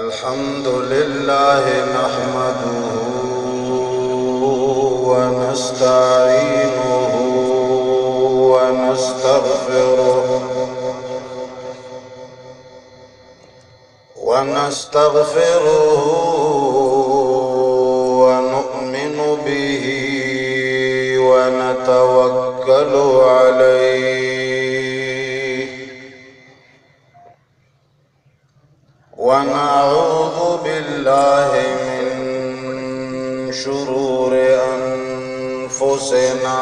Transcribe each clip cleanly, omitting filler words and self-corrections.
الحمد لله نحمده ونستعينه ونستغفره ونؤمن به ونتوكل عليه ونعوذ بالله من شرور أنفسنا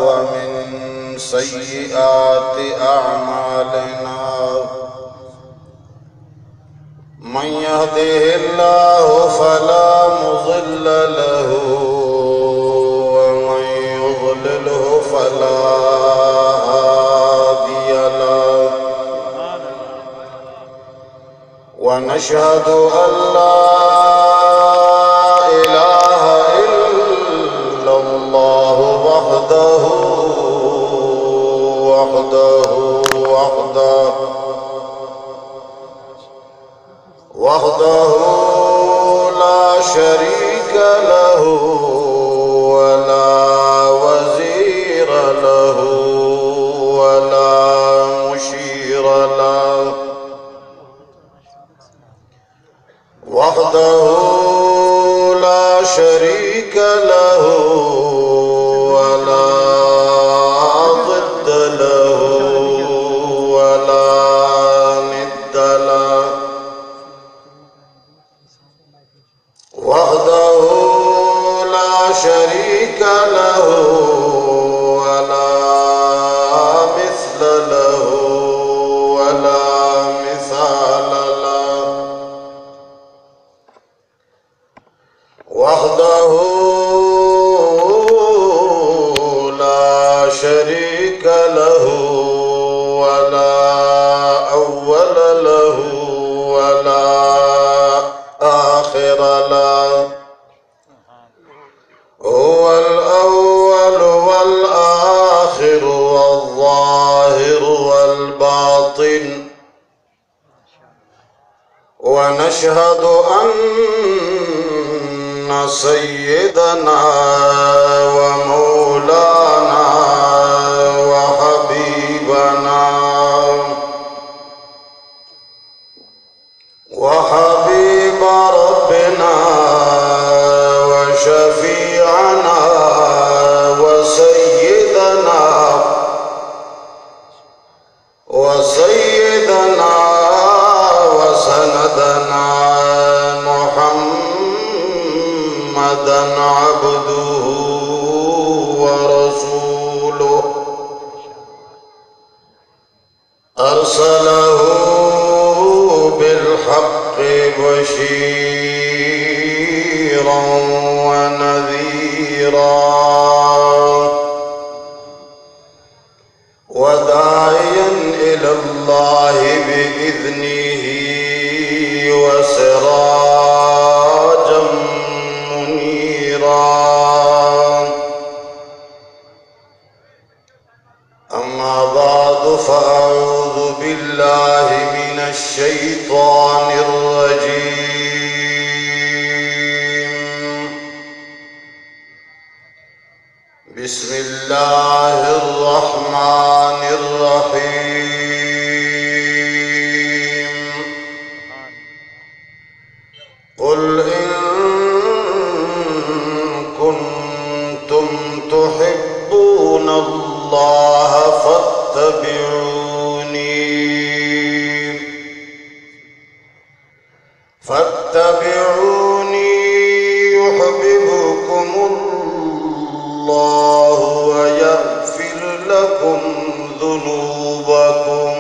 ومن سيئات أعمالنا من يهده الله فلا مضل له ومن يضلله فلا هادي له ونشهد أن لا إله إلا الله وحده لا شريك له ولا وزير له ولا مشير له وحده لا شريك له ولا ضد له ولا ند له وحده لا شريك له ولا مثل له ولا مثال له وحده لا شريك له ولا أول له ولا آخر له هو الأول والآخر والظاهر والباطن ونشهد أن سيدنا ومولانا وحبيب ربنا وشفيعنا وسيدنا وسندنا محمدا عبده ورسوله أرسله بالحق بشيرا ونذيرا وداعيا إلى الله بإذنه وسراجا منيرا أما بعد فأعوذ بالله من الشيطان الرجيم بسم الله الرحمن الرحيم قل إن كنتم تحبون الله فاتبعوني يحببكم الله ويغفر لكم ذنوبكم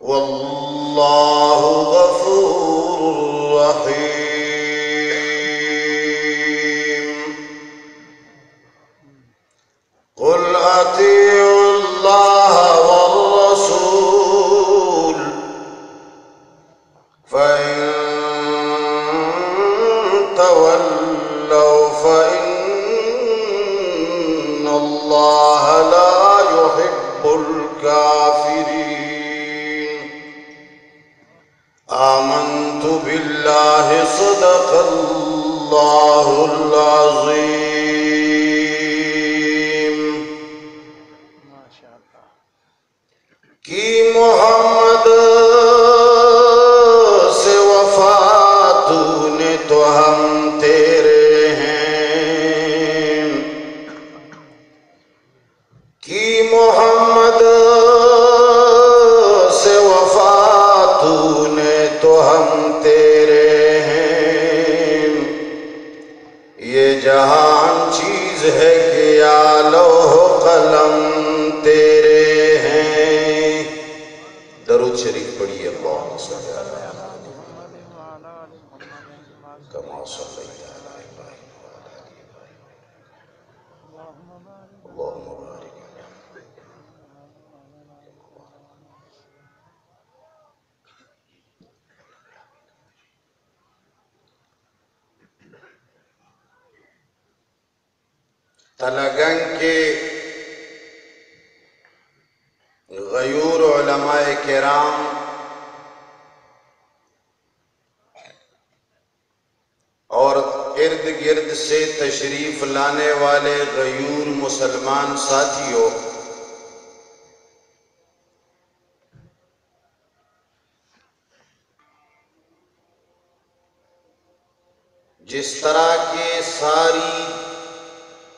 والله غفور رحيم قل أطيعوا کی محمد سے وفا تو نے تو ہم تیرے ہیں، کی محمد سے وفا تو نے تو ہم تیرے ہیں، یہ جہان چیز ہے کہ یا لوح قلم تیرے ہیں۔ درود شریف پڑھیے، اللہم صلی علی محمد کما صلیت علی ابراہیم وعلی آل ابراہیم، اللہم بارک تلگنگ کے غیور علماء کرام اور ارد گرد سے تشریف لانے والے غیور مسلمان ساتھیوں، جس طرح کے ساری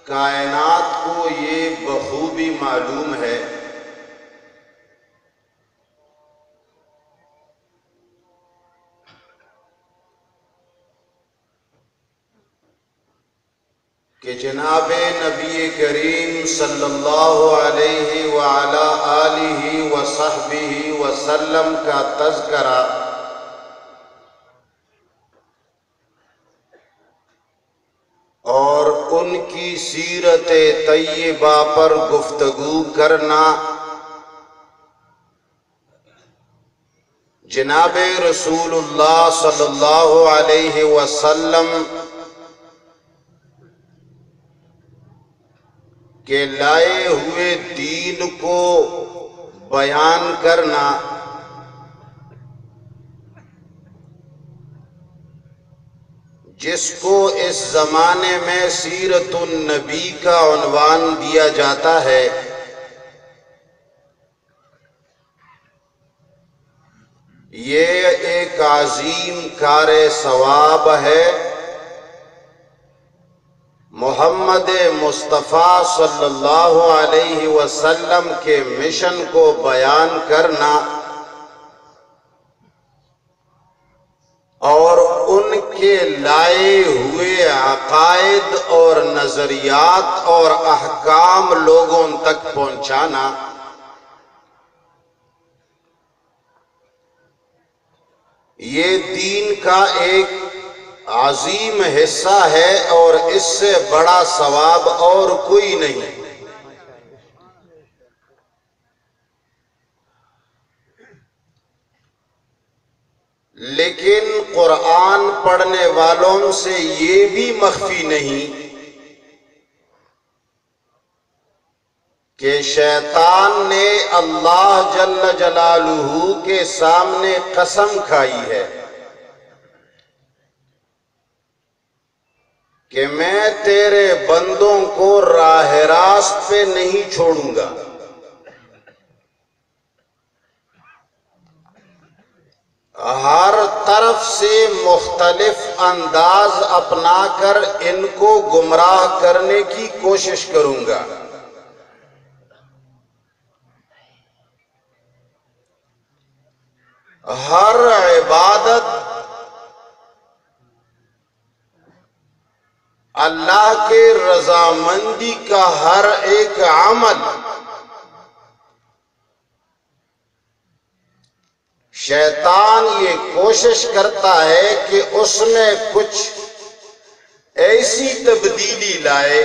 کائنات کو یہ بخوبی معلوم ہے کہ جناب نبی کریم صلی اللہ علیہ وعلا آلہ وصحبہ وسلم کا تذکرہ اور ان کی سیرت طیبہ پر گفتگو کرنا جناب رسول اللہ صلی اللہ علیہ وسلم کے لائے ہوئے دین کو بیان کرنا، جس کو اس زمانے میں سیرت النبی کا عنوان دیا جاتا ہے، یہ ایک عظیم کار ثواب ہے۔ محمد مصطفیٰ صلی اللہ علیہ وسلم کے مشن کو بیان کرنا اور ان کے لائے ہوئے عقائد اور نظریات اور احکام لوگوں تک پہنچانا، یہ دین کا ایک عظیم حصہ ہے اور اس سے بڑا ثواب اور کوئی نہیں۔ لیکن قرآن پڑھنے والوں سے یہ بھی مخفی نہیں کہ شیطان نے اللہ جل جلالہ کے سامنے قسم کھائی ہے کہ میں تیرے بندوں کو راہ راست پہ نہیں چھوڑوں گا، ہر طرف سے مختلف انداز اپنا کر ان کو گمراہ کرنے کی کوشش کروں گا۔ ہر عبادت اللہ کے رضامندی کا ہر ایک عمل شیطان یہ کوشش کرتا ہے کہ اس میں کچھ ایسی تبدیلی لائے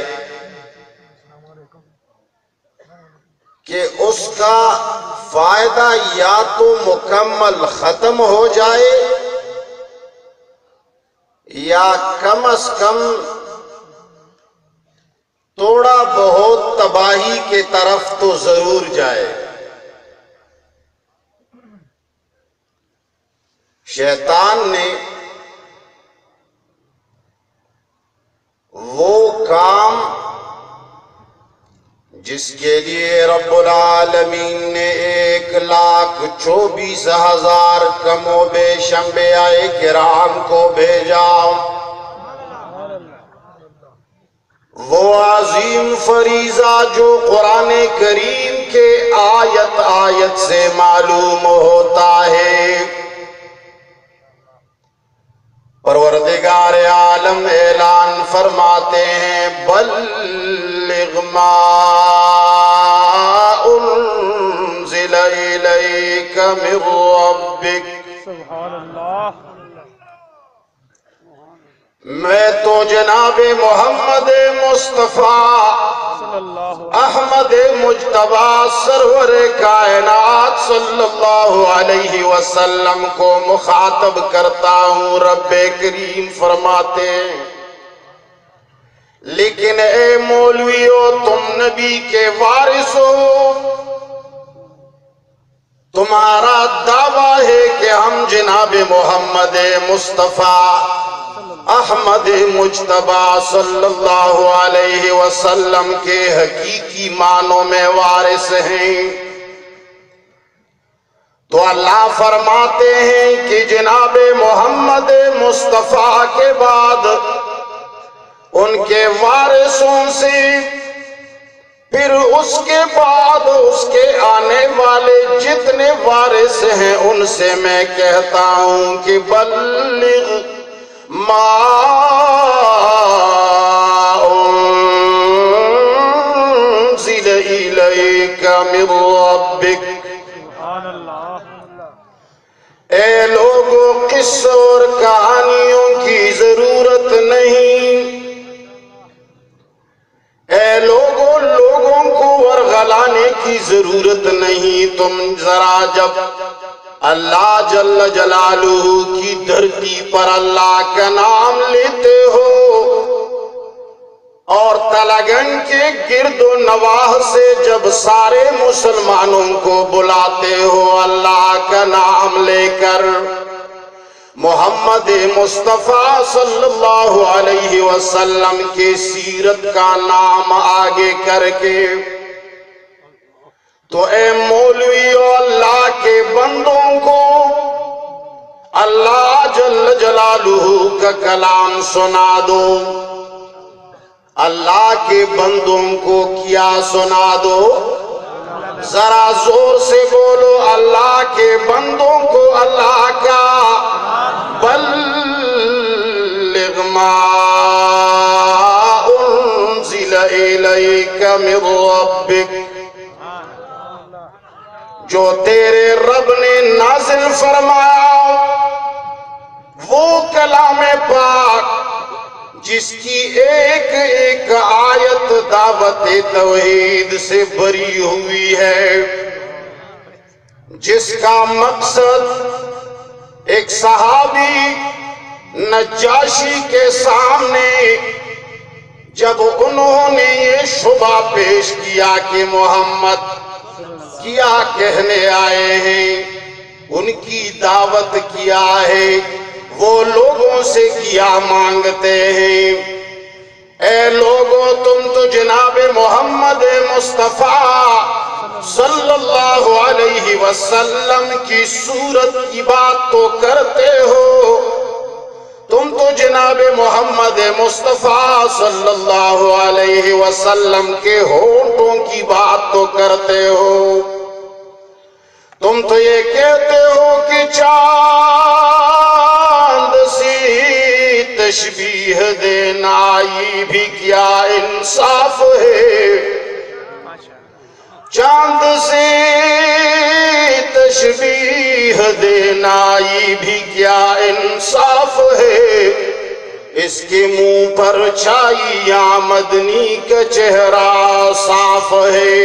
کہ اس کا فائدہ یا تو مکمل ختم ہو جائے یا کم از کم تھوڑا بہت تباہی کے طرف تو ضرور جائے۔ شیطان نے وہ کام جس کے لیے رب العالمین نے 1,24,000 کم و بیش انبیاء کرام کو بھیجا، وہ عظیم فریضہ جو قرآن کریم کے آیت آیت سے معلوم ہوتا ہے۔ پروردگار عالم اعلان فرماتے ہیں بلغ ما انزل الیک من ربک، سبحان اللہ۔ میں تو جناب محمد مصطفیٰ صلی اللہ احمد مجتبی سرور کائنات صلی اللہ علیہ وسلم کو مخاطب کرتا ہوں۔ رب کریم فرماتے ہیں لیکن اے مولویو، تم نبی کے وارث ہو، تمہارا دعویٰ ہے کہ ہم جناب محمد مصطفیٰ احمد مجتبی صلی اللہ علیہ وسلم کے حقیقی معنوں میں وارث ہیں۔ تو اللہ فرماتے ہیں کہ جناب محمد مصطفیٰ کے بعد ان کے وارثوں سے، پھر اس کے بعد اس کے آنے والے جتنے وارث ہیں ان سے میں کہتا ہوں کہ بلغ ما انزل الیک من ربک۔ سبحان اللہ۔ اے لوگوں، قصوں اور کہانیوں کی ضرورت نہیں، اے لوگوں کو ورغلانے کی ضرورت نہیں۔ تم ذرا جب اللہ جل جلالہ کی دھرتی پر اللہ کا نام لیتے ہو اور تلگن کے گرد و نواح سے جب سارے مسلمانوں کو بلاتے ہو اللہ کا نام لے کر، محمد مصطفیٰ صلی اللہ علیہ وسلم کے سیرت کا نام آگے کر کے، تو اے مولویو، اللہ کے بندوں کو اللہ جل جلالہ کا کلام سنا دو۔ اللہ کے بندوں کو کیا سنا دو؟ ذرا زور سے بولو، اللہ کے بندوں کو اللہ کا بلغ ما انزل الیک من ربک، جو تیرے رب نے نازل فرمایا، وہ کلام پاک جس کی ایک ایک آیت دعوت توحید سے بھری ہوئی ہے، جس کا مقصد ایک صحابی نجاشی کے سامنے جب انہوں نے یہ شبہ پیش کیا کہ محمد کیا کہنے آئے ہیں، ان کی دعوت کیا ہے، وہ لوگوں سے کیا مانگتے ہیں۔ اے لوگوں، تم تو جناب محمد مصطفیٰ صلی اللہ علیہ وسلم کی صورت کی بات تو کرتے ہو، تم تو جناب محمد مصطفیٰ صلی اللہ علیہ وسلم کے ہونٹوں کی بات تو کرتے ہو، تم تو یہ کہتے ہو کہ چاند سی تشبیہ دینا یہ بھی کیا انصاف ہے، چاند سی تشبیہ دینا یہ بھی کیا انصاف ہے، اس کے منہ پر چھائی آمدنی کا چہرہ صاف ہے۔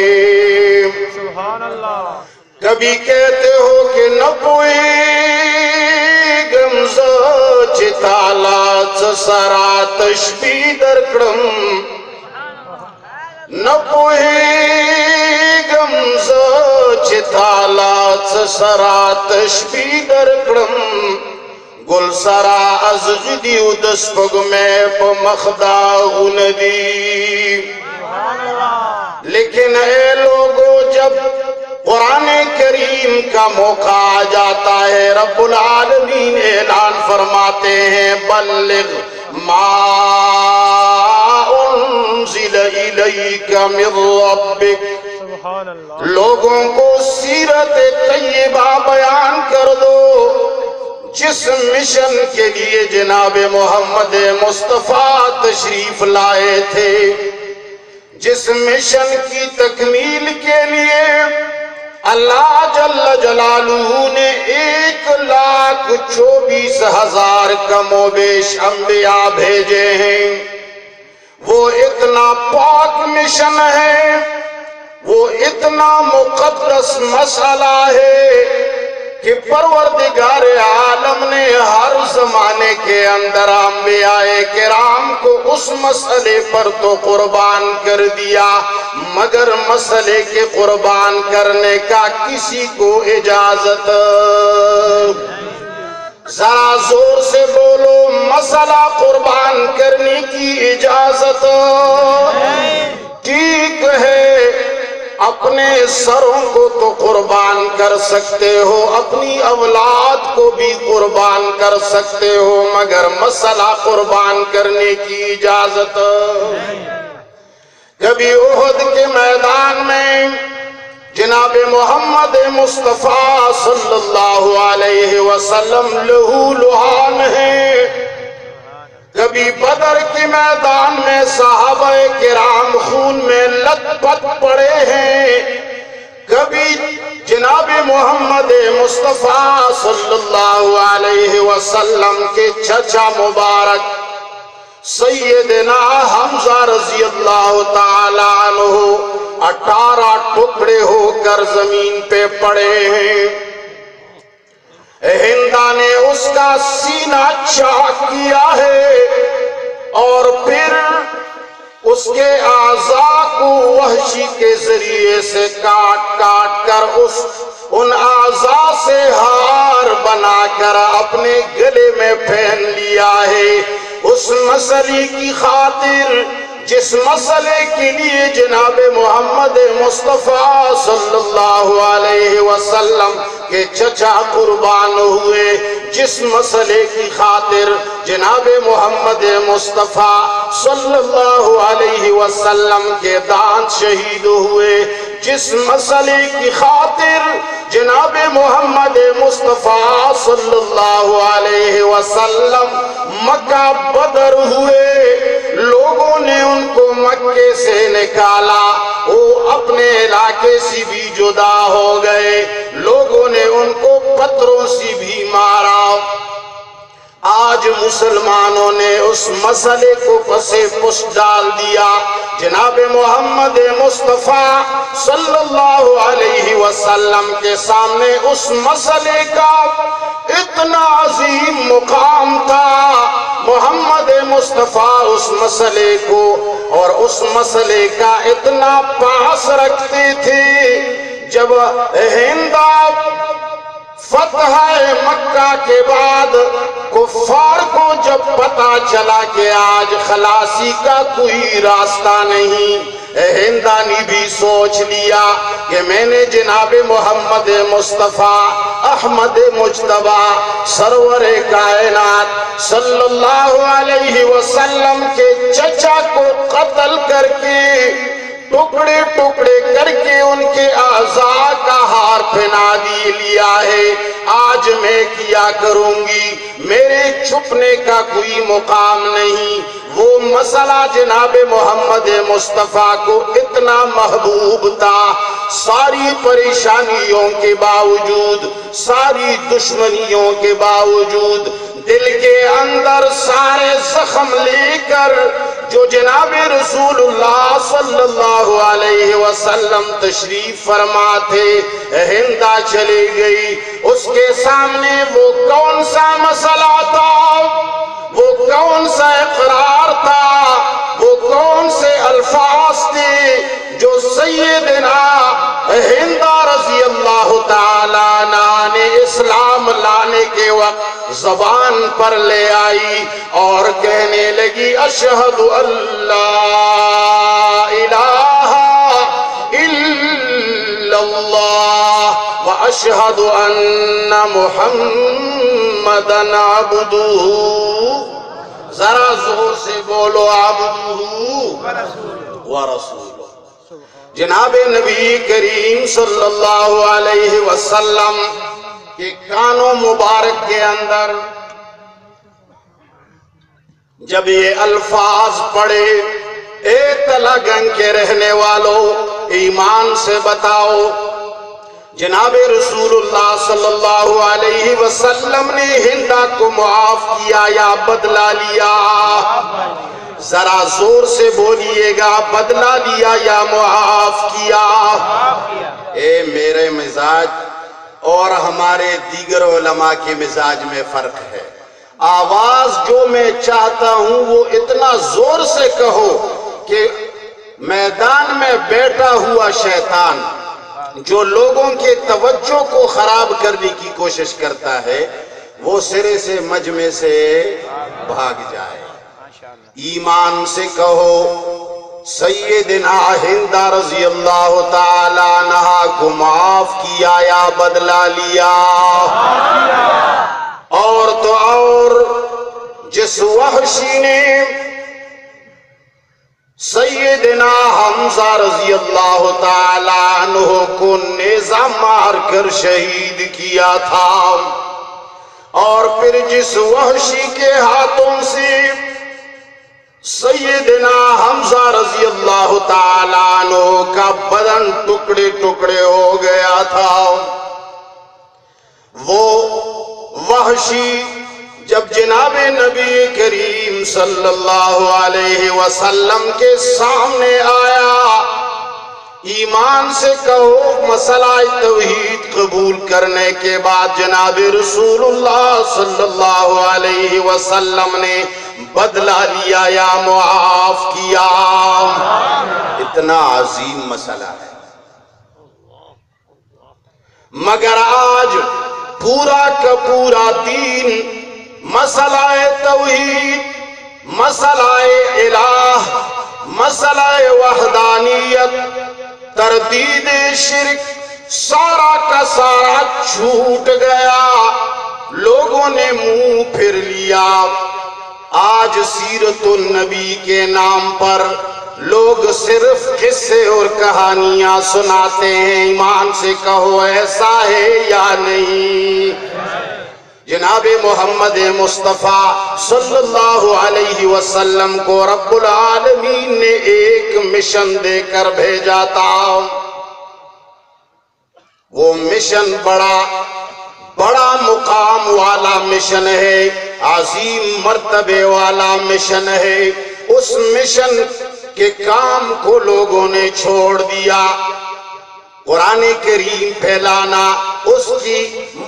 سبحان اللہ۔ کبھی کہتے ہو کہ نپوئی گمزہ چتالات سرا تشبیح درکڑم، نپوئی گمزہ چتالات سرا تشبیح درکڑم، گل سرا از غدیو دسپگ میں پا مخدا غندی، لیکن اے لوگو جب قرآن کریم کا موقع آ جاتا ہے رب العالمین اعلان فرماتے ہیں بلغ ما انزل الیک من ربک، سبحان اللہ، لوگوں کو سیرت طیبہ بیان کر دو جس مشن کے لیے جناب محمد مصطفیٰ تشریف لائے تھے، جس مشن کی تکمیل کے لیے اللہ جل جلالہ نے 1,24,000 کم و بیش انبیاء بھیجے ہیں۔ وہ اتنا پاک مشن ہے، وہ اتنا مقدس مسئلہ ہے کہ پروردگار عالم نے ہر زمانے کے اندر انبیاء کرام کو اس مسئلے پر تو قربان کر دیا، مگر مسئلے کے قربان کرنے کا کسی کو اجازت، ذرا زور سے بولو، مسئلہ قربان کرنے کی اجازت ٹھیک ہے، اپنے سروں کو تو قربان کر سکتے ہو، اپنی اولاد کو بھی قربان کر سکتے ہو، مگر مسئلہ قربان کرنے کی اجازت۔ کبھی احد کے میدان میں جناب محمد مصطفیٰ صلی اللہ علیہ وسلم لہو لہان ہیں، کبھی بدر کے میدان میں صحابہ کرام خون میں لت پت پڑے ہیں، کبھی جناب محمد مصطفیٰ صلی اللہ علیہ وسلم کے چچا مبارک سیدنا حمزہ رضی اللہ تعالیٰ عنہ 18 ٹکڑے ہو کر زمین پہ پڑے ہیں، ہندہ نے اس کا سینہ چاک کیا ہے اور پھر اس کے اعضاء کو وحشی کے ذریعے سے کاٹ کاٹ کر ان اعضاء سے ہار بنا کر اپنے گلے میں پہن لیا ہے، اس مسئلے کی خاطر جس مسئلے کے لیے جناب محمد مصطفیٰ صلی اللہ علیہ وسلم کے چچا قربان ہوئے، جس مسئلے کی خاطر جناب محمد مصطفیٰ صلی اللہ علیہ وسلم کے دانت شہید ہوئے، جس مسئلے کی خاطر جناب محمد مصطفیٰ صلی اللہ علیہ وسلم مکہ بدر ہوئے، لوگوں نے ان کو مکے سے نکالا، وہ اپنے علاقے سے بھی جدا ہو گئے، لوگوں نے ان کو پتھروں سے بھی مارا۔ آج مسلمانوں نے اس مسئلے کو پسے پش ڈال دیا، جناب محمد مصطفیٰ صلی اللہ علیہ وسلم کے سامنے اس مسئلے کا اتنا عظیم مقام تھا، محمد مصطفیٰ اس مسئلے کو اور اس مسئلے کا اتنا پاس رکھتے تھے، جب ہندہ فتح مکہ کے بعد کفار کو جب پتا چلا کہ آج خلاصی کا کوئی راستہ نہیں، ہندہ نے بھی سوچ لیا کہ میں نے جناب محمد مصطفیٰ احمد مجتبی سرور کائنات صلی اللہ علیہ وسلم کے چچا کو قتل کر کے ٹکڑے ٹکڑے کر کے ان کے اعضاء کا ہار پہنا لیا ہے، آج میں کیا کروں گی، میرے چھپنے کا کوئی مقام نہیں۔ وہ مسئلہ جناب محمد مصطفیٰ کو اتنا محبوب تھا، ساری پریشانیوں کے باوجود، ساری دشمنیوں کے باوجود، دل کے اندر سارے زخم لے کر جو جناب رسول اللہ صلی اللہ علیہ وسلم تشریف فرما تھے، ہندہ چلی گئی، اس کے سامنے وہ کون سا مسئلہ تھا، وہ کون سا اقرار تھا، وہ کون سے الفاظ تھے جو سیدنا ہندہ رضی اللہ تعالیٰ عنہ نے اسلام لانے کے وقت زبان پر لے آئی اور کہنے لگی اشہد اللہ الہ اللہ واشہد ان محمدًا عبدہ، ذرا زور سے بولو عبدہ ورسولہ۔ جناب نبی کریم صلی اللہ علیہ وسلم کے کانوں مبارک کے اندر جب یہ الفاظ پڑھے، اے تلہ گنگ کے رہنے والوں، ایمان سے بتاؤ جناب رسول اللہ صلی اللہ علیہ وسلم نے ہندا کو معاف کیا یا بدلہ لیا؟ ذرا زور سے بولیے گا، بدلہ لیا یا معاف کیا؟ اے میرے مزاج اور ہمارے دیگر علماء کے مزاج میں فرق ہے۔ آواز جو میں چاہتا ہوں وہ اتنا زور سے کہو کہ میدان میں بیٹھا ہوا شیطان جو لوگوں کے توجہ کو خراب کرنے کی کوشش کرتا ہے وہ سرے سے مجمع سے بھاگ جائے۔ ایمان سے کہو سیدنا ہندہ رضی اللہ تعالی عنہ کو معاف کیا یا بدلہ لیا؟ اور تو اور جس وحشی نے سیدنا حمزہ رضی اللہ تعالی عنہ کو نیزہ مار کر شہید کیا تھا، اور پھر جس وحشی کے ہاتھوں سے سیدنا حمزہ رضی اللہ تعالی عنہ کا بدن ٹکڑے ٹکڑے ہو گیا تھا، وہ وحشی جب جناب نبی کریم صلی اللہ علیہ وسلم کے سامنے آیا، ایمان سے کہو مسئلہ توحید قبول کرنے کے بعد جناب رسول اللہ صلی اللہ علیہ وسلم نے بدلہ لیا یا معاف کیا؟ اتنا عظیم مسئلہ ہے، مگر آج پورا کا پورا دین مسئلہ توحید، مسئلہ الہ، مسئلہ وحدانیت، تردید شرک، سارا کا سارا چھوٹ گیا، لوگوں نے منہ پھر لیا۔ آج سیرت النبی کے نام پر لوگ صرف قصے اور کہانیاں سناتے ہیں۔ ایمان سے کہو ایسا ہے یا نہیں؟ جناب محمد مصطفیٰ صلی اللہ علیہ وسلم کو رب العالمین نے ایک مشن دے کر بھیجا تھا، وہ مشن بڑا مقام والا مشن ہے، عظیم مرتبے والا مشن ہے۔ اس مشن کے کام کو لوگوں نے چھوڑ دیا، قرآن کریم پھیلانا،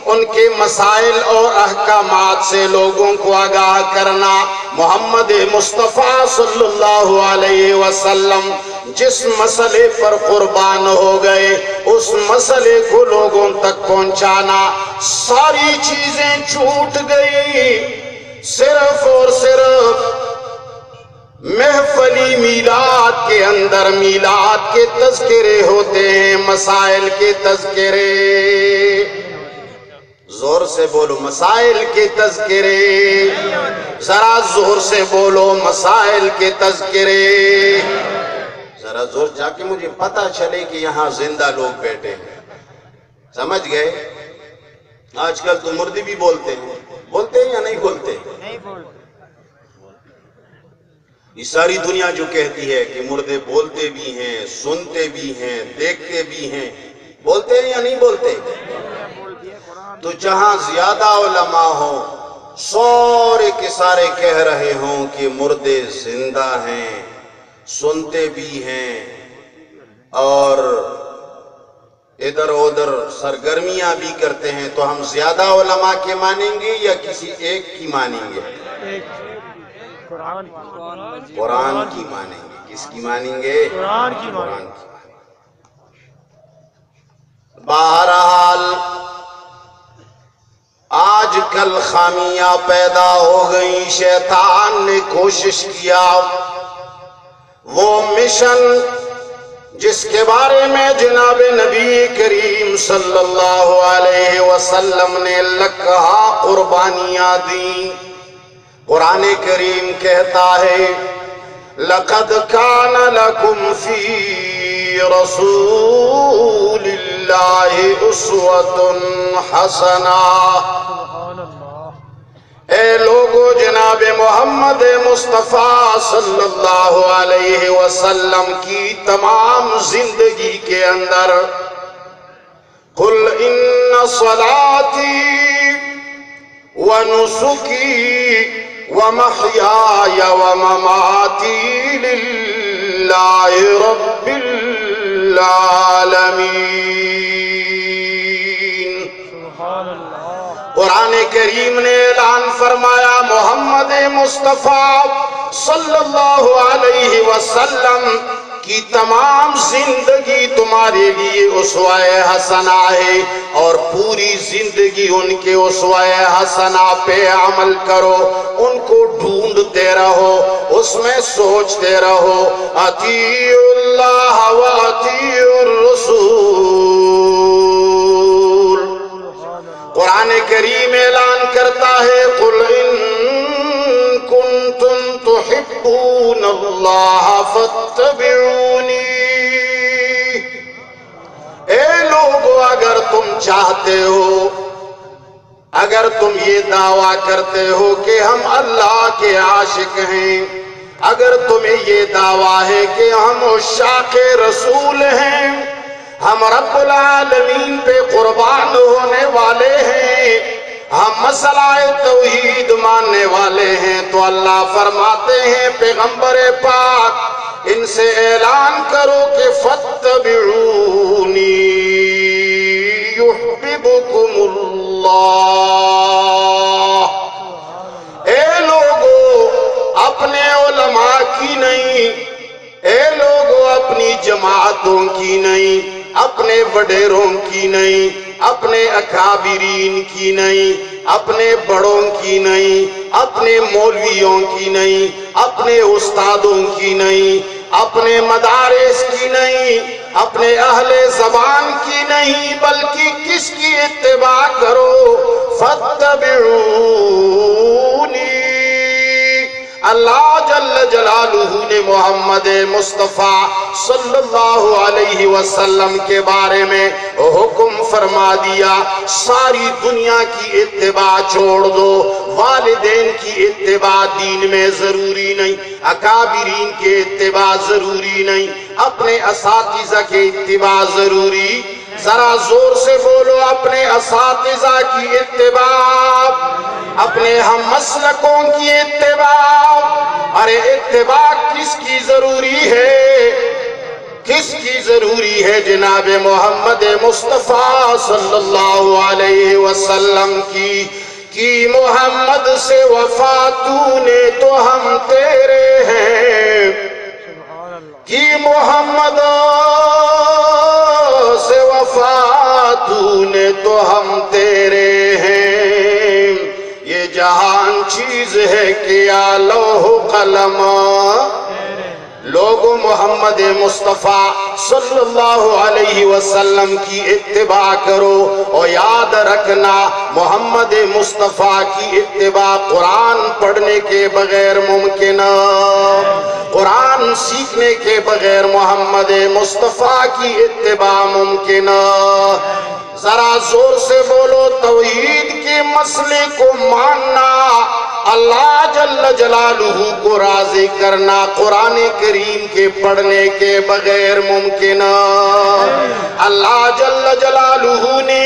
ان کے مسائل اور احکامات سے لوگوں کو آگاہ کرنا۔ محمد مصطفیٰ صلی اللہ علیہ وسلم جس مسئلے پر قربان ہو گئے اس مسئلے کو لوگوں تک پہنچانا، ساری چیزیں چھوٹ گئی، صرف اور صرف محفلی میلاد کے اندر میلاد کے تذکرے ہوتے ہیں، مسائل کے تذکرے۔ زور سے بولو مسائل کے تذکرے، ذرا زور سے بولو مسائل کے تذکرے، ذرا زور جا کے مجھے پتا چلے کہ یہاں زندہ لوگ بیٹھے ہیں۔ سمجھ گئے؟ آج کل تو مردے بھی بولتے ہیں یا نہیں بولتے؟ یہ ساری دنیا جو کہتی ہے کہ مردے بولتے بھی ہیں، سنتے بھی ہیں، دیکھتے بھی ہیں، بولتے ہیں یا نہیں بولتے؟ تو جہاں زیادہ علماء ہوں سارے کے سارے کہہ رہے ہوں کہ مردے زندہ ہیں، سنتے بھی ہیں اور ادھر ادھر سرگرمیاں بھی کرتے ہیں، تو ہم زیادہ علماء کے مانیں گے یا کسی ایک کی مانیں گے؟ قرآن کی مانیں گے۔ کس کی مانیں گے؟ قرآن کی مانیں گے۔ بہرحال آج کل خامیاں پیدا ہو گئی، شیطان نے کوشش کیا وہ مشن جس کے بارے میں جناب نبی کریم صلی اللہ علیہ وسلم نے لکھا قربانیاں دیں۔ قرآن کریم کہتا ہے لَقَدْ كَانَ لَكُمْ فِي رَسُولِ اللَّهِ أُسْوَةٌ حَسَنَةٌ۔ سبحان اللہ۔ اے لوگو جناب محمد مصطفیٰ صلی اللہ علیہ وسلم کی تمام زندگی کے اندر قُلْ إِنَّ صَلَاتِي وَنُسُكِي وَمَحْيَايَ وَمَمَاتِي لِلَّهِ رَبِّ العالمین۔ سبحان اللہ۔ قرآن کریم نے اعلان فرمایا محمد مصطفیٰ صلی اللہ علیہ وسلم کی تمام زندگی تمہارے لیے اسوہ حسنہ ہے، اور پوری زندگی ان کے اسوہ حسنہ پہ عمل کرو، ان کو ڈھونڈتے رہو، اس میں سوچتے رہو اطیعوا اللہ و اطیعوا الرسول۔ قرآن کریم اعلان کرتا ہے قُلْ إِن كُنتُمْ تُحِبُّونَ اللَّهَ فَاتَّبِعُونِي۔ اے لوگو اگر تم چاہتے ہو، اگر تم یہ دعویٰ کرتے ہو کہ ہم اللہ کے عاشق ہیں، اگر تمہیں یہ دعویٰ ہے کہ ہم عشاق رسول ہیں، ہم رب العالمین پہ قربان ہونے والے ہیں، ہم مسئلہ توحید ماننے والے ہیں، تو اللہ فرماتے ہیں پیغمبر پاک ان سے اعلان کرو کہ فَاتَّبِعُونِي يُحْبِبُكُمُ اللَّهُ۔ اے لوگو اپنے علماء کی نہیں، اے لوگو اپنی جماعتوں کی نہیں، اپنے وڈیروں کی نہیں، اپنے اکابرین کی نہیں، اپنے بڑوں کی نہیں، اپنے مولویوں کی نہیں، اپنے استادوں کی نہیں، اپنے مدارس کی نہیں، اپنے اہل زبان کی نہیں، بلکہ کس کی اتباع کرو؟ فَاتَّبِعُونِي۔ اللہ جل جلالہ نے محمد مصطفیٰ صلی اللہ علیہ وسلم کے بارے میں حکم فرما دیا ساری دنیا کی اتباع چھوڑ دو، والدین کی اتباع دین میں ضروری نہیں، اکابرین کے اتباع ضروری نہیں، اپنے اساتذہ کے اتباع ضروری، ذرا زور سے بولو اپنے اساتذہ کی اتباع، اپنے ہم مسلکوں کی اتباع۔ ارے اتباع کس کی ضروری ہے؟ کس کی ضروری ہے؟ جناب محمد مصطفیٰ صلی اللہ علیہ وسلم کی محمد سے وفا تو نے تو ہم تیرے ہیں، کی محمد سے وفا تو نے تو ہم تیرے ہیں، یہ جہان چیز ہے کہ یا لوح قلم۔ لوگوں محمد مصطفیٰ صلی اللہ علیہ وسلم کی اتباع کرو، اور یاد رکھنا محمد مصطفیٰ کی اتباع قرآن پڑھنے کے بغیر ممکن، قرآن سیکھنے کے بغیر محمد مصطفیٰ کی اتباع ممکن۔ ذرا زور سے بولو توحید کے مسئلے کو ماننا، اللہ جل جلالہ کو راضی کرنا قرآن کریم کے پڑھنے کے بغیر ممکن۔ اللہ جل جلالہ نے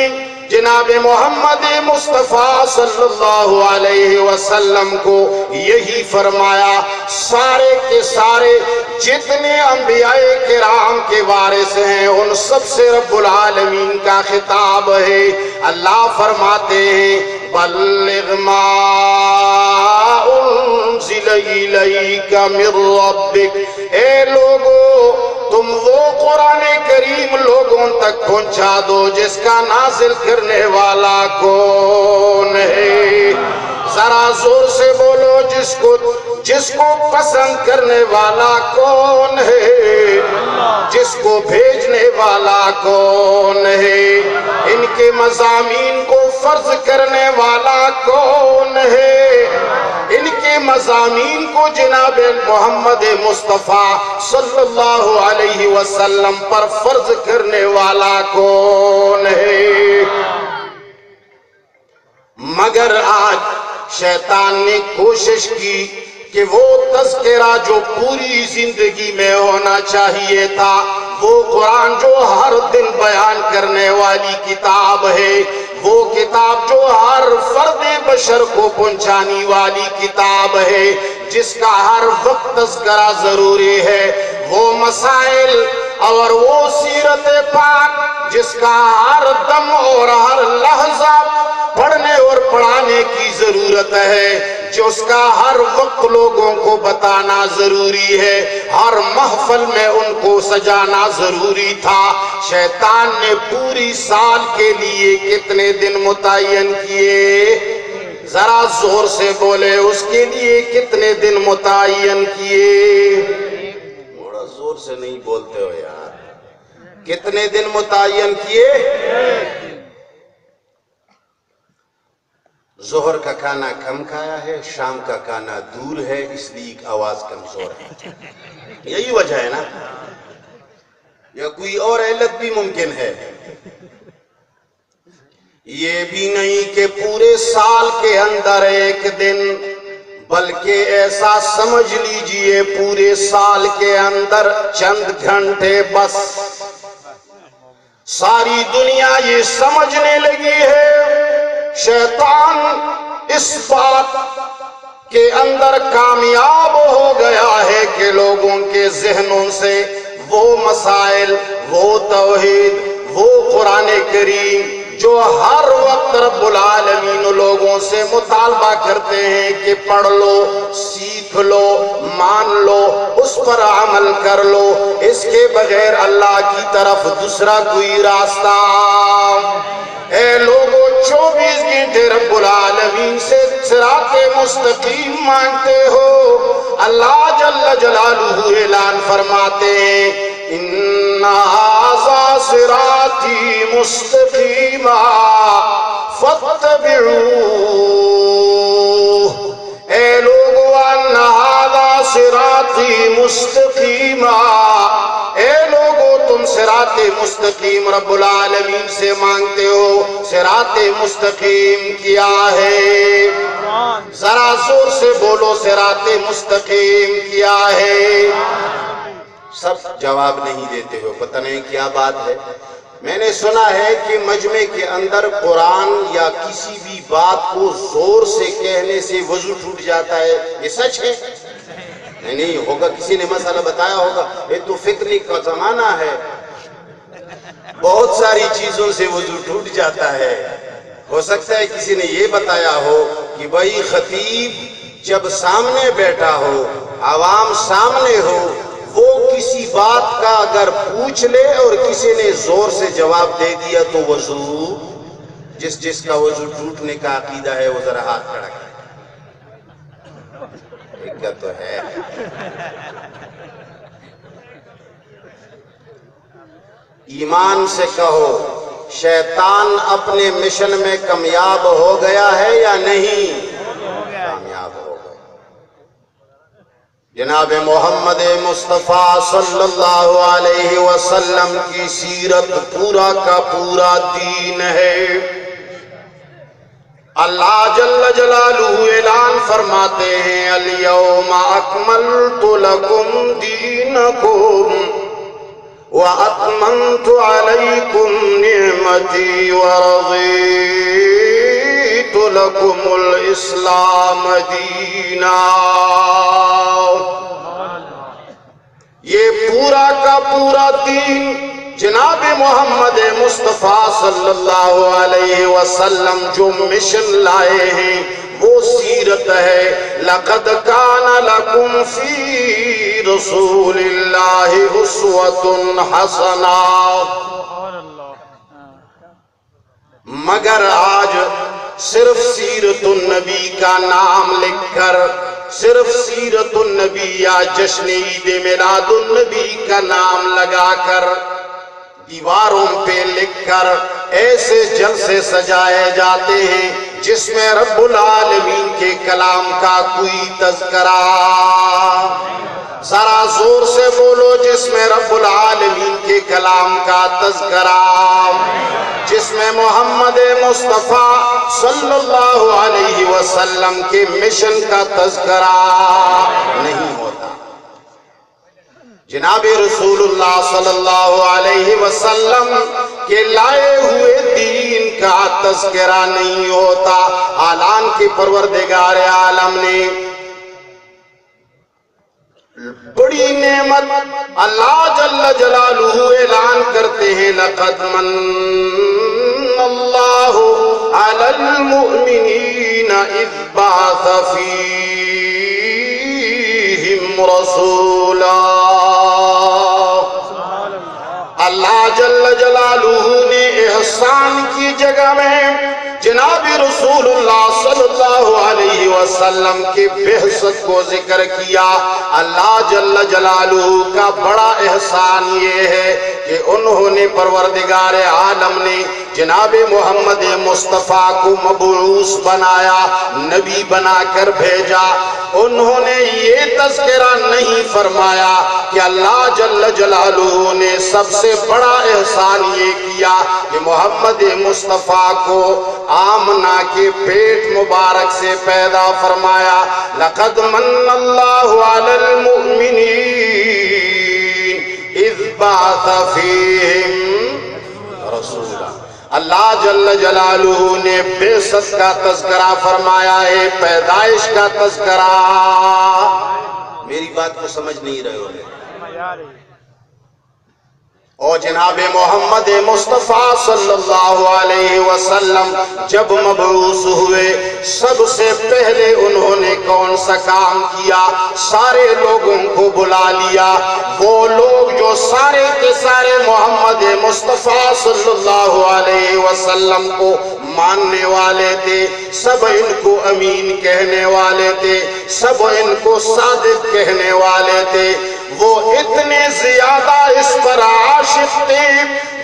جناب محمد مصطفیٰ صلی اللہ علیہ وسلم کو یہی فرمایا، سارے کے سارے جتنے انبیاء کرام کے وارث ہیں ان سب سے رب العالمین کا خطاب ہے۔ اللہ فرماتے ہیں بلغ ما انزل الیک من ربک، اے لوگو تم وہ قرآن کریم لوگوں تک پہنچا دو جس کا نازل کرنے والا کون ہے؟ ذرا زور سے بولو جس کو پسند کرنے والا کون ہے، جس کو بھیجنے والا کون ہے، ان کے مضامین کو فرض کرنے والا کون ہے، ان کے مضامین کو جناب محمد مصطفیٰ صلی اللہ علیہ وسلم پر فرض کرنے والا کون ہے۔ مگر آج شیطان نے کوشش کی کہ وہ تذکرہ جو پوری زندگی میں ہونا چاہیے تھا، وہ قرآن جو ہر دن بیان کرنے والی کتاب ہے، وہ کتاب جو ہر فرد بشر کو پہنچانی والی کتاب ہے، جس کا ہر وقت تذکرہ ضروری ہے، وہ مسائل اور وہ سیرت پاک جس کا ہر دم اور ہر لحظہ پڑھنے اور پڑھانے کی ضرورت ہے، جو اس کا ہر وقت لوگوں کو بتانا ضروری ہے، ہر محفل میں ان کو سجانا ضروری تھا۔ شیطان نے پوری سال کے لیے کتنے دن متعین کیے؟ ذرا زور سے بولے، اس کے لیے کتنے دن متعین کیے؟ تھوڑا زور سے نہیں بولتے ہو یار، کتنے دن متعین کیے؟ ظہر کا کھانا کم کھایا ہے، شام کا کھانا دور ہے، اس لیے آواز کمزور ہے، یہی وجہ ہے نا، یا کوئی اور علت بھی ممکن ہے؟ یہ بھی نہیں کہ پورے سال کے اندر ایک دن، بلکہ ایسا سمجھ لیجئے پورے سال کے اندر چند گھنٹے بس۔ ساری دنیا یہ سمجھنے لگی ہے، شیطان اس بات کے اندر کامیاب ہو گیا ہے کہ لوگوں کے ذہنوں سے وہ مسائل، وہ توحید، وہ قرآن کریم جو ہر وقت رب العالمین لوگوں سے مطالبہ کرتے ہیں کہ پڑھ لو، سیکھ لو، مان لو، اس پر عمل کر لو، اس کے بغیر اللہ کی طرف دوسرا کوئی راستہ۔ اے لوگوں 24 گھنٹے رب العالمین سے صراط مستقیم مانگتے ہو، اللہ جل جلالہ اعلان فرماتے ہیں اِنَّ هَذَا صِرَاطِي مُسْتَقِيمًا فَاتَّبِعُوهُ۔ اے لوگو اِنَّ هَذَا صِرَاطِي مُسْتَقِيمًا، اے لوگو تم صراط مستقیم رب العالمین سے مانگتے ہو، صراط مستقیم کیا ہے؟ ذرا زور سے بولو، صراط مستقیم کیا ہے؟ سب جواب نہیں دیتے ہو، پتہ نہیں کیا بات ہے۔ میں نے سنا ہے کہ مجمع کے اندر قرآن یا کسی بھی بات کو زور سے کہنے سے وضو ٹوٹ جاتا ہے، یہ سچ ہے؟ نہیں ہوگا، کسی نے مسئلہ بتایا ہوگا، یہ تو فکری کا زمانہ ہے، بہت ساری چیزوں سے وضو ٹوٹ جاتا ہے۔ ہو سکتا ہے کسی نے یہ بتایا ہو کہ بھائی خطیب جب سامنے بیٹھا ہو، عوام سامنے ہو، وہ کسی بات کا اگر پوچھ لے اور کسی نے زور سے جواب دے دیا تو وضو، جس کا وضو ٹوٹنے کا عقیدہ ہے وہ ذرا ہاتھ کھڑا کرے، کیا تو ہے۔ ایمان سے کہو، شیطان اپنے مشن میں کامیاب ہو گیا ہے یا نہیں؟ کامیاب ہو گیا۔ جناب محمد مصطفیٰ صلی اللہ علیہ وسلم کی سیرت پورا کا پورا دین ہے۔ اللہ جل جلالہ اعلان فرماتے ہیں اليوم اکملت لکم دینکم وَأَتْمَمْتُ عَلَيْكُمْ نِعْمَتِي وَرَضِيتُ لَكُمُ الْإِسْلَامَ دِينًا۔ یہ پورا کا پورا دین جناب محمد مصطفیٰ صلی اللہ علیہ وسلم جو مشن لائے ہیں وہ سیرت ہے۔ لَقَدْ كَانَ لَكُمْ فِي رَسُولِ اللَّهِ أُسْوَةٌ حَسَنَةٌ۔ مگر آج صرف سیرت النبی کا نام لکھ کر، صرف سیرت النبی یا جشن عید میلاد النبی کا نام لگا کر دیواروں پہ لکھ کر ایسے جلسے سجائے جاتے ہیں جس میں رب العالمین کے کلام کا کوئی تذکرہ، ذرا زور سے بولو، جس میں رب العالمین کے کلام کا تذکرہ، جس میں محمد مصطفیٰ صلی اللہ علیہ وسلم کے مشن کا تذکرہ نہیں ہوتا، جناب رسول اللہ صلی اللہ علیہ وسلم کے لائے ہوئے دین کا تذکرہ نہیں ہوتا۔ اعلان کی پروردگار عالم نے بڑی نعمت اللہ جل جلالہ اعلان کرتے ہیں، لقد من اللہ علی المؤمنین اذ بعث فیہم رسولا۔ اللہ جل جلالہ نے احسان کی جگہ میں جناب رسول اللہ صلی اللہ علیہ وسلم کی بعثت کو ذکر کیا۔ اللہ جل جلالہ کا بڑا احسان یہ ہے کہ انہوں نے پروردگار عالم نے جناب محمد مصطفیٰ کو مبعوث بنایا، نبی بنا کر بھیجا۔ انہوں نے یہ تذکرہ نہیں فرمایا کہ اللہ جل جلالہ نے سب سے بڑا احسان یہ کیا کہ محمد مصطفیٰ کو آمنہ کے پیٹ مبارک سے پیدا فرمایا۔ لقد من اللہ علی المؤمنین اذ بعث فیہم رسولا۔ اللہ جل جلالہ نے بعثت کا تذکرہ فرمایا ہے، پیدائش کا تذکرہ۔ میری بات کو سمجھ نہیں رہے ہو؟ اور جناب محمد مصطفیٰ صلی اللہ علیہ وسلم جب مبعوث ہوئے، سب سے پہلے انہوں نے کون سا کام کیا؟ سارے لوگوں کو بلا لیا، وہ لوگ جو سارے کے سارے محمد مصطفیٰ صلی اللہ علیہ وسلم کو ماننے والے تھے، سب ان کو امین کہنے والے تھے، سب ان کو صادق کہنے والے تھے، وہ اتنے زیادہ اس پر عاشق تھے،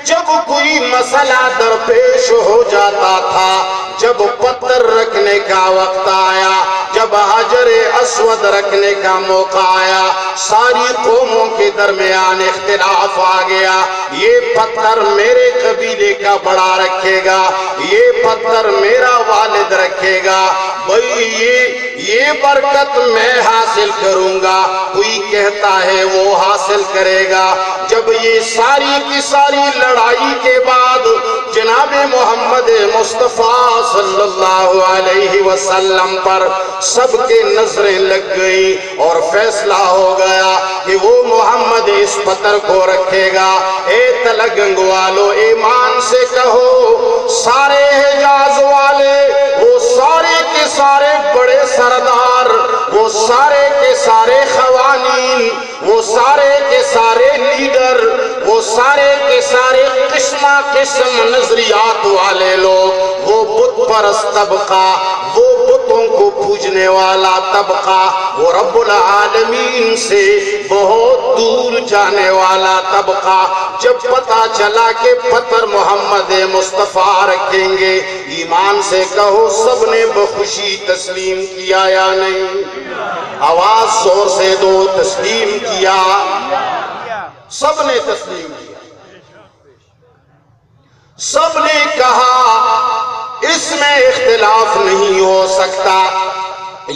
جب کوئی مسئلہ درپیش ہو جاتا تھا، جب پتھر رکھنے کا وقت آیا، جب حجر اسود رکھنے کا موقع آیا، ساری قوموں کے درمیان اختلاف آ گیا، یہ پتھر میرے قبیلے کا بڑا رکھے گا، یہ پتھر میرا والد رکھے گا، بھئی یہ برکت میں حاصل کروں گا، کوئی کہتا ہے وہ حاصل کرے گا۔ جب یہ ساری کی ساری لڑائی کے بعد جناب محمد مصطفیٰ صلی اللہ علیہ وسلم پر سب کے نظریں لگ گئی اور فیصلہ ہو گیا کہ وہ محمد اس پتھر کو رکھے گا۔ اے تلگنگ والو ایمان سے کہو، سارے حجاز والے، وہ سارے کے سارے بڑے سردار، وہ سارے کے سارے خوانین، وہ سارے کے سارے لیڈر، وہ سارے کے سارے قسمہ قسم نظریات والے لوگ، وہ بت پرست طبقہ، وہ بتوں کو پوجنے والا طبقہ، وہ رب العالمین سے بہت دور جانے والا طبقہ، جب پتہ چلا کہ پتھر محمد مصطفیٰ رکھیں گے، ایمان سے کہو سب نے بخوشی تسلیم کیا یا نہیں؟ آواز زور سے دو، تسلیم کیا؟ سب نے تسلیم کیا، سب نے کہا اس میں اختلاف نہیں ہو سکتا،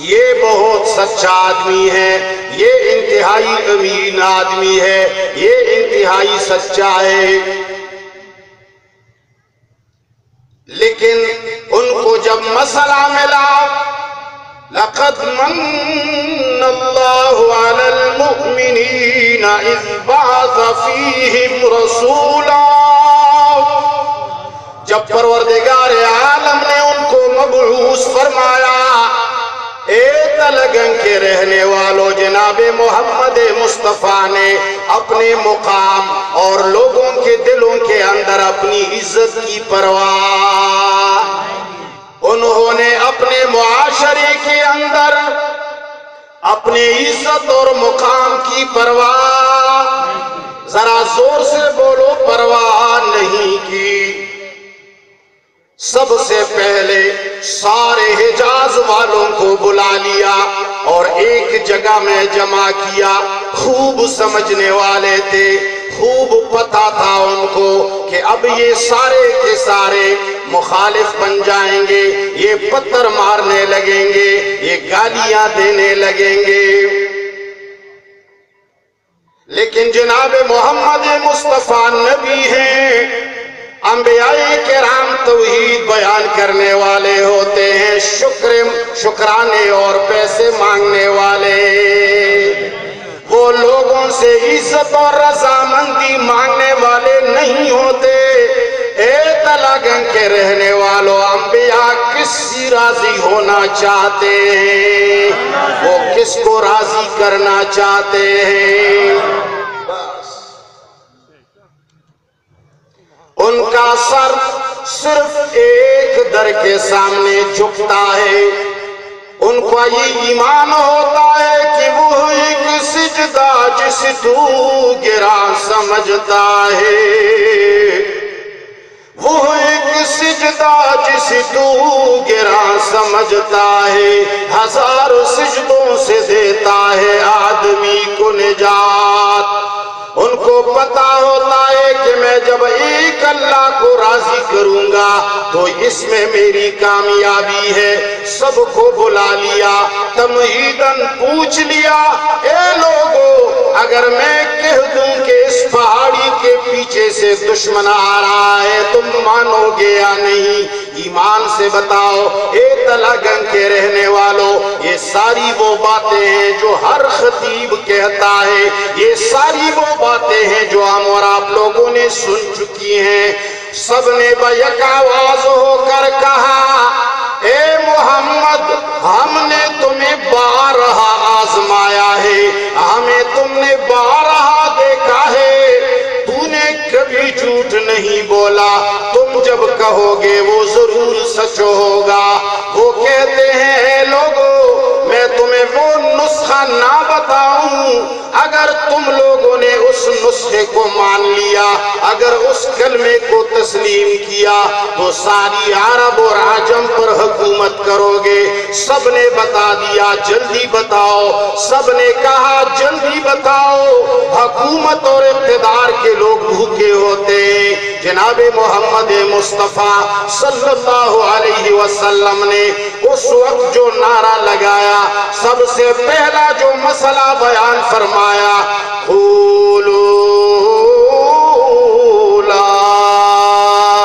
یہ بہت سچا آدمی ہے، یہ انتہائی امین آدمی ہے، یہ انتہائی سچا ہے۔ لیکن ان کو جب مسئلہ ملا، لقد من اللہ علی المؤمنین اذ بعث فیہم رسولا، جب پروردگار عالم نے ان کو مبعوث فرمایا، اے تلگنگ کے رہنے والوں، جناب محمد مصطفیٰ نے اپنے مقام اور لوگوں کے دلوں کے اندر اپنی عزت کی پرواہ، انہوں اپنے معاشرے کے اندر اپنے عزت اور مقام کی پرواہ، ذرا زور سے بولو، پرواہ نہیں کی۔ سب سے پہلے سارے حجاز والوں کو بلا لیا اور ایک جگہ میں جمع کیا۔ خوب سمجھنے والے تھے، خوب پتا تھا ان کو کہ اب یہ سارے کے سارے مخالف بن جائیں گے، یہ پتھر مارنے لگیں گے، یہ گالیاں دینے لگیں گے۔ لیکن جناب محمد مصطفیٰ نبی ہیں، انبیاء کرام توحید بیان کرنے والے ہوتے ہیں، شکرانے اور پیسے مانگنے والے۔ وہ لوگوں سے عزت اور رضامندی مانگنے والے نہیں ہوتے۔ اے تلاگن کے رہنے والوں، انبیاء کس سے راضی ہونا چاہتے ہیں؟ وہ کس کو راضی کرنا چاہتے ہیں؟ ان کا سر صرف ایک در کے سامنے جھکتا ہے۔ ان کو یہ ایمان ہوتا ہے کہ وہ ایک سجدہ جس تو گرا سمجھتا ہے، وہ ایک سجدہ جس تو گرا سمجھتا ہے، ہزار سجدوں سے دیتا ہے آدمی کو نجات۔ ان کو پتا ہوتا ہے کہ میں جب ایک اللہ کو راضی کروں گا تو اس میں میری کامیابی ہے۔ سب کو بلا لیا، تمہیداً پوچھ لیا، اے لوگو، اگر میں کہہ دوں کہ اس پہاڑی کے پیچھے سے دشمن آ رہا ہے تم مانو گے یا نہیں؟ ایمان سے بتاؤ۔ اے تلاگن کے رہنے والوں، یہ ساری وہ باتیں ہیں جو ہر خطیب کہتا ہے، یہ ساری وہ باتیں ہیں جو ہم اور آپ لوگوں نے سن چکی ہیں۔ سب نے بیک آواز ہو کر کہا، اے محمد، ہم نے تمہیں بارہا آزمایا ہے، ہمیں تم نے بارہا دیکھا ہے، تو نے کبھی جھوٹ نہیں بولا، تم جب کہو گے وہ ضرور سچ ہوگا۔ وہ کہتے ہیں، اے لوگو، میں تمہیں وہ نسخہ نہ بتاؤں؟ اگر تم لوگوں نے اس نسخے کو مان لیا، اگر اس کلمے کو تسلیم کیا تو ساری عرب اور عجم پر حکومت کرو گے۔ سب نے بتا دیا، جلدی بتاؤ۔ سب نے کہا، جلدی بتاؤ۔ حکومت اور اقتدار کے لوگ بھوکے ہوتے ہیں۔ جناب محمد مصطفیٰ صلی اللہ علیہ وسلم نے اس وقت جو نعرہ لگایا، سب سے پہلا جو مسئلہ بیان فرمایا، قولوا لا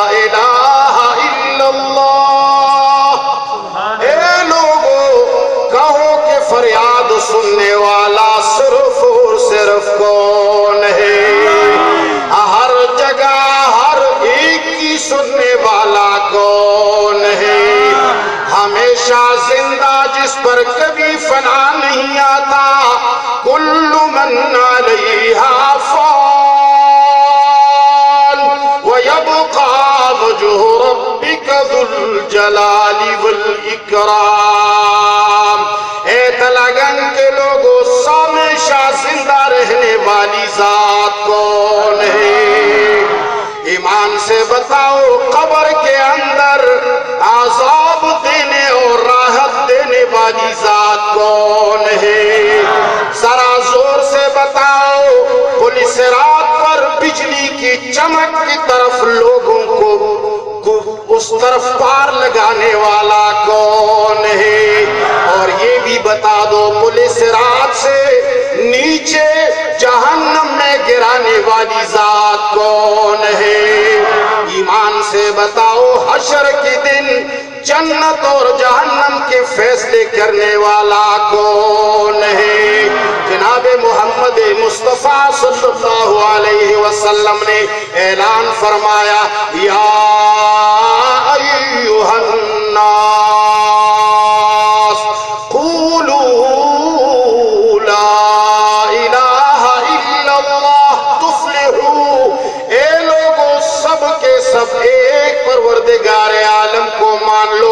الہ الا اللہ۔ اے لوگو، کہو کہ فریاد سننے والا صرف اور صرف کون ہے؟ ہر جگہ ہر ایک کی سننے والا کون ہے؟ ہمیشہ زندہ، جس پر کبھی فنا نہیں آتا، کل من علیہا فان ویبقى وجہ ربک ذو الجلال والاکرام۔ اے تلاگن کے لوگوں، ہمیشہ زندہ رہنے والی ذات کون ہے؟ ایمان سے بتاؤ، قبر کے اندر عذاب دینے اور راحت دینے والی ذات کون ہے؟ ذرا زور سے بتاؤ، پولیس رات پر بجلی کی چمک کی طرف لوگوں کو اس طرف پار لگانے والا کون ہے؟ اور یہ بھی بتا دو، پولیس رات سے نیچے جہنم میں گرانے والی ذات کون ہے؟ ایمان سے بتاؤ، حشر کے دن جنت اور جہنم کے فیصلے کرنے والا کون ہے؟ جناب محمد مصطفیٰ صلی اللہ علیہ وسلم نے اعلان فرمایا، یا ایھا الناس قولوا لا الہ الا اللہ تفلحوا۔ اے لوگوں، سب کے سب ایک پروردگار عالم کو مان لو،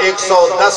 110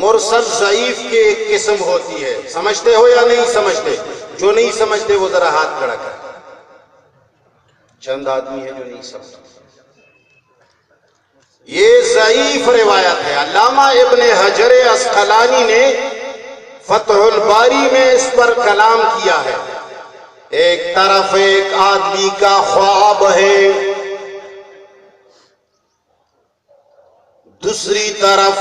مرسل ضعیف کی ایک قسم ہوتی ہے. سمجھتے ہو یا نہیں سمجھتے؟ جو نہیں سمجھتے وہ ذرا ہاتھ کھڑا کر. چند آدمی ہیں جو نہیں سمجھتے. یہ ضعیف روایت ہے. علامہ ابن حجر عسقلانی نے فتح الباری میں اس پر کلام کیا ہے. ایک طرف ایک آدمی کا خواب ہے، دوسری طرف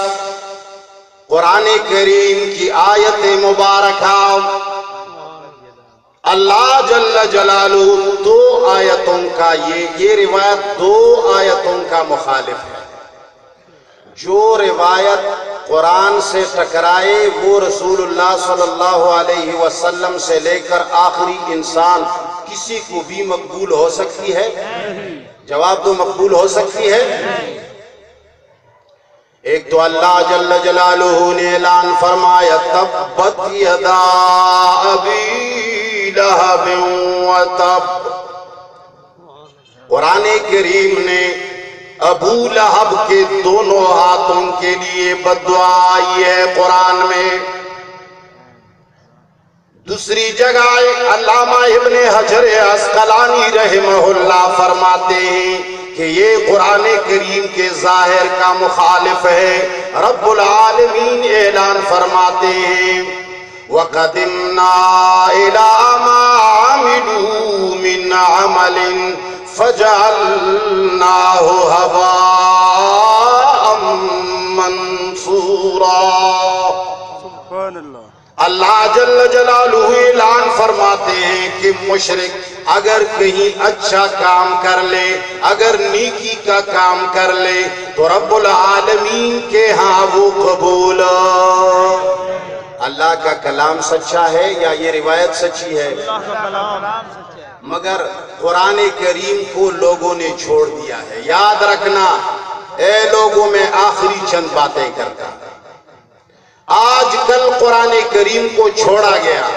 قرآن کریم کی آیت مبارکہ. اللہ جل جلالہ دو آیتوں کا یہ روایت دو آیتوں کا مخالف ہے. جو روایت قرآن سے ٹکرائے وہ رسول اللہ صلی اللہ علیہ وسلم سے لے کر آخری انسان کسی کو بھی مقبول ہو سکتی ہے؟ جواب دو، مقبول ہو سکتی ہے؟ ایک تو اللہ جل جلالہ نے اعلان فرمایا تبت یدا ابی لہب وتب. قرآن کریم نے ابو لہب کے دونوں ہاتھوں کے لیے بددعا آئی ہے قرآن میں. دوسری جگہ علامہ ابن حجر عسقلانی رحمہ اللہ فرماتے ہیں کہ یہ قرآن کریم کے ظاہر کا مخالف ہے. رب العالمین اعلان فرماتے ہیں وَقَدِمْنَا إِلَىٰ مَا عَمِلُوا مِنْ عَمَلٍ فَجَعَلْنَاهُ هَبَاءً مَنْثُورًا. سبحان اللہ. اللہ جل جلالہ اعلان فرماتے ہیں کہ مشرک اگر کہیں اچھا کام کر لے، اگر نیکی کا کام کر لے تو رب العالمین کے ہاں وہ قبول. اللہ کا کلام سچا ہے یا یہ روایت سچی ہے؟ اللہ کا کلام سچا ہے. مگر قرآن کریم کو لوگوں نے چھوڑ دیا ہے. یاد رکھنا اے لوگوں، میں آخری چند باتیں کرتا. آج کل قرآن کریم کو چھوڑا گیا.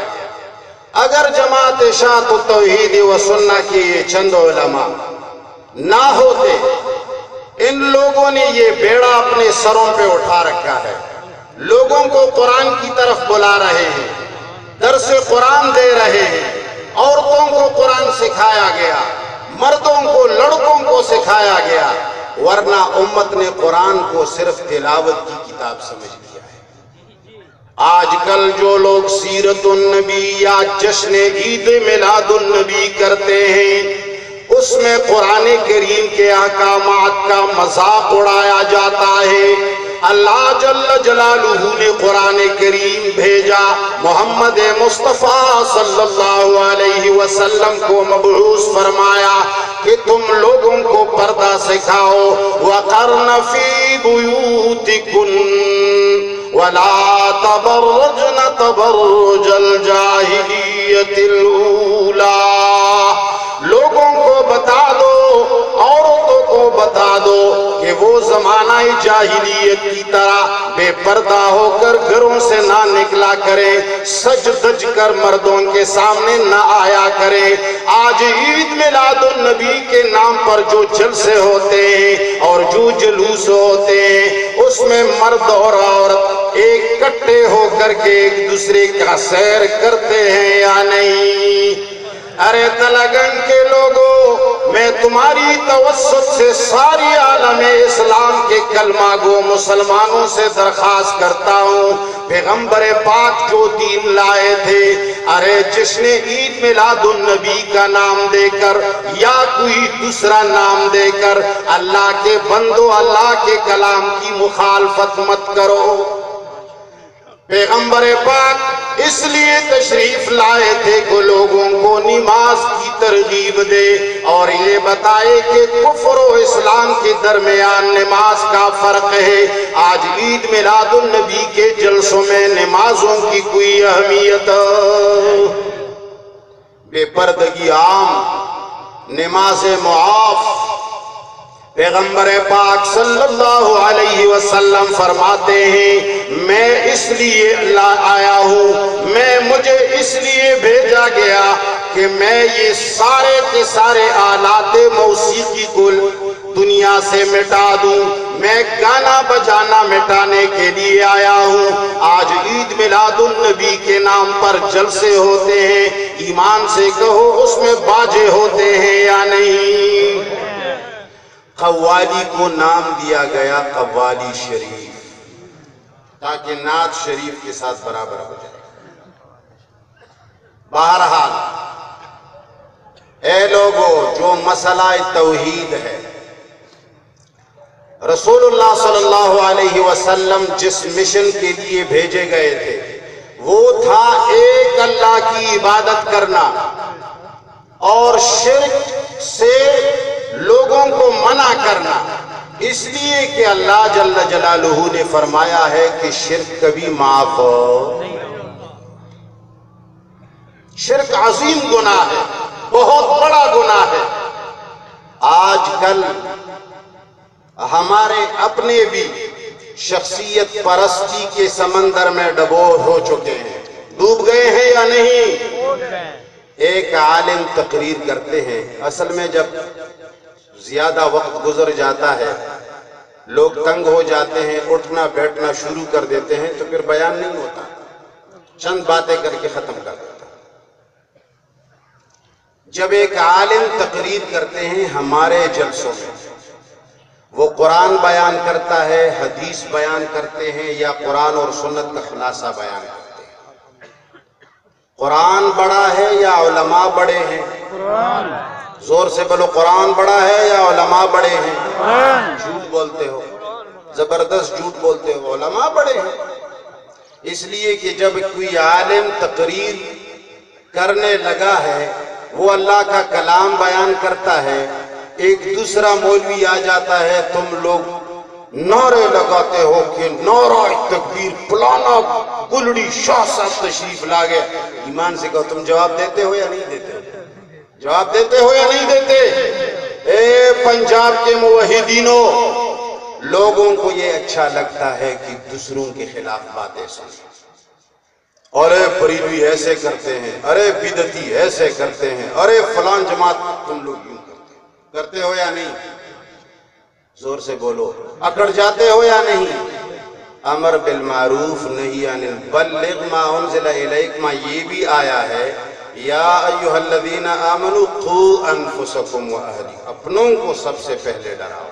اگر جماعت اشاعت التوحید و سنہ کے یہ چند علماء نہ ہوتے، ان لوگوں نے یہ بیڑا اپنے سروں پہ اٹھا رکھا ہے. لوگوں کو قرآن کی طرف بلا رہے ہیں، درس قرآن دے رہے ہیں. عورتوں کو قرآن سکھایا گیا، مردوں کو لڑکوں کو سکھایا گیا، ورنہ امت نے قرآن کو صرف تلاوت کی کتاب سمجھ لیا ہے. آج کل جو لوگ سیرت النبی یا جشن عید میلاد النبی کرتے ہیں اس میں قرآن کریم کے احکامات کا مذاق اڑایا جاتا ہے. اللہ جل جلالہ نے قرآن کریم بھیجا، محمد مصطفیٰ صلی اللہ علیہ وسلم کو مبعوث فرمایا کہ تم لوگوں کو پردہ سکھاؤ. وَقَرْنَ فِي بُيُوتِكُنْ وَلَا تَبَرَّجْنَ تَبَرُّجَ الْجَاهِلِيَّةِ الْأُولَىٰ. لوگوں کو بتا دو، عورتوں کو بتا دو کہ وہ زمانہ جاہلیت کی طرح بے پردہ ہو کر گھروں سے نہ نکلا کرے، سج دج کر مردوں کے سامنے نہ آیا کرے. آج عید میلاد النبی کے نام پر جو جلسے ہوتے ہیں اور جو جلوس ہوتے ہیں اس میں مرد اور عورت ایک کٹے ہو کر کے ایک دوسرے کا سیر کرتے ہیں یا نہیں؟ ارے تلگنگ کے لوگوں، میں تمہاری توسط سے ساری عالم اسلام کے کلمہ گو مسلمانوں سے درخواست کرتا ہوں، پیغمبر پاک جو دین لائے تھے، ارے جشن عید میلاد النبی کا نام دے کر یا کوئی دوسرا نام دے کر اللہ کے بندو اللہ کے کلام کی مخالفت مت کرو. پیغمبر پاک اس لیے تشریف لائے تھے کہ لوگوں کو نماز کی ترغیب دے اور یہ بتائے کہ کفر و اسلام کے درمیان نماز کا فرق ہے. آج عید میلاد النبی کے جلسوں میں نمازوں کی کوئی اہمیت، بے پردگی عام، نماز معاف. پیغمبر پاک صلی اللہ علیہ وسلم فرماتے ہیں میں اس لیے آیا ہوں، مجھے اس لیے بھیجا گیا کہ میں یہ سارے کے سارے آلات موسیقی کو دنیا سے مٹا دوں. میں گانا بجانا مٹانے کے لیے آیا ہوں۔ آج عید میلاد النبی کے نام پر جلسے ہوتے ہیں، ایمان سے کہو اس میں باجے ہوتے ہیں یا نہیں؟ قوالی کو نام دیا گیا قوالی شریف تاکہ نعت شریف کے ساتھ برابر ہو جائے۔ بہرحال اے لوگو، جو مسئلہ توحید ہے، رسول اللہ صلی اللہ علیہ وسلم جس مشن کے لیے بھیجے گئے تھے وہ تھا ایک اللہ کی عبادت کرنا اور شرک سے لوگوں کو منع کرنا، اس لیے کہ اللہ جل جلالہ نے فرمایا ہے کہ شرک کبھی معاف ہو۔ شرک عظیم گناہ ہے، بہت بڑا گناہ ہے۔ آج کل ہمارے اپنے بھی شخصیت پرستی کے سمندر میں ڈبو ہو چکے ہیں، ڈوب گئے ہیں یا نہیں؟ ایک عالم تقریر کرتے ہیں، اصل میں جب زیادہ وقت گزر جاتا ہے لوگ تنگ ہو جاتے ہیں، اٹھنا بیٹھنا شروع کر دیتے ہیں، تو پھر بیان نہیں ہوتا، چند باتیں کر کے ختم کر دیتا۔ جب ایک عالم تقریر کرتے ہیں ہمارے جلسوں میں، وہ قرآن بیان کرتا ہے، حدیث بیان کرتے ہیں، یا قرآن اور سنت کا خلاصہ بیان کرتے ہیں؟ قرآن بڑا ہے یا علماء بڑے ہیں؟ زور سے بولو، قرآن بڑا ہے یا علماء بڑے ہیں؟ جھوٹ بولتے ہو، زبردست جھوٹ بولتے ہو، علماء بڑے ہیں۔ اس لیے کہ جب کوئی عالم تقریر کرنے لگا ہے، وہ اللہ کا کلام بیان کرتا ہے، ایک دوسرا مولوی آ جاتا ہے، تم لوگ نعرے لگاتے ہو کہ نعرہ تکبیر، پلانا گلڑی شاہ صاحب تشریف لا گئے۔ ایمان سے کہو، تم جواب دیتے ہو یا نہیں دیتے ہو؟ جواب دیتے ہو یا نہیں دیتے؟ اے پنجاب کے موحدینوں، لوگوں کو یہ اچھا لگتا ہے کہ دوسروں کے خلاف باتیں سنیں، ارے بریلوی ایسے کرتے ہیں، ارے بدعتی ایسے کرتے ہیں، ارے فلان جماعت تم لوگ یوں کرتے ہو یا نہیں؟ زور سے بولو، اکڑ جاتے ہو یا نہیں؟ امر بالمعروف نہی عن البلغ ما انزل الیک، ما یہ بھی آیا ہے یا ایھا الذین آمنوا قوا انفسکم واہلیکم، اپنوں کو سب سے پہلے ڈراؤ۔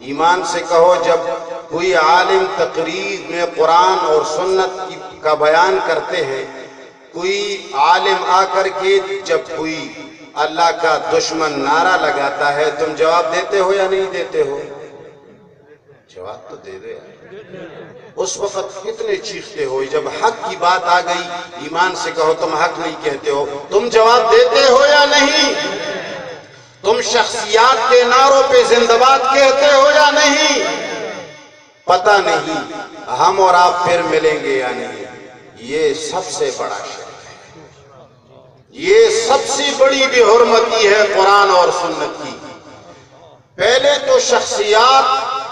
ایمان سے کہو، جب کوئی عالم تقریر میں قرآن اور سنت کا بیان کرتے ہیں، کوئی عالم آ کر کے جب کوئی اللہ کا دشمن نعرہ لگاتا ہے، تم جواب دیتے ہو یا نہیں دیتے ہو؟ جواب تو دے دے۔ اس وقت کتنے چیختے ہو، جب حق کی بات آ گئی، ایمان سے کہو تم حق نہیں کہتے ہو، تم جواب دیتے ہو یا نہیں؟ تم شخصیات کے نعروں پہ زندہ باد کہتے ہو یا نہیں؟ پتہ نہیں ہم اور آپ پھر ملیں گے یا نہیں۔ یہ سب سے بڑا شرک ہے، یہ سب سے بڑی بے حرمتی ہے قرآن اور سنت کی۔ پہلے تو شخصیات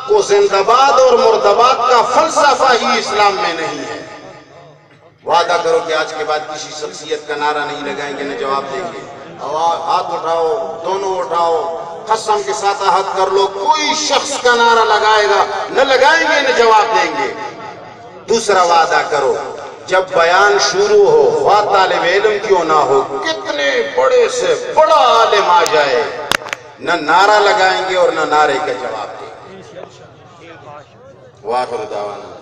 کو زندہ باد اور مردباد کا فلسفہ ہی اسلام میں نہیں ہے۔ وعدہ کرو کہ آج کے بعد کسی شخصیت کا نعرہ نہیں لگائیں گے، نہ جواب دیں گے۔ ہاتھ اٹھاؤ، دونوں اٹھاؤ، قسم کے ساتھ عہد کر لو، کوئی شخص کا نعرہ لگائے گا نہ لگائیں گے نہ جواب دیں گے۔ دوسرا وعدہ کرو، جب بیان شروع ہو، خواہ طالب علم کیوں نہ ہو، کتنے بڑے سے بڑا عالم آ جائے، نہ نعرہ لگائیں گے اور نہ نعرے کا جواب دیں گے۔ وآخر دعوانا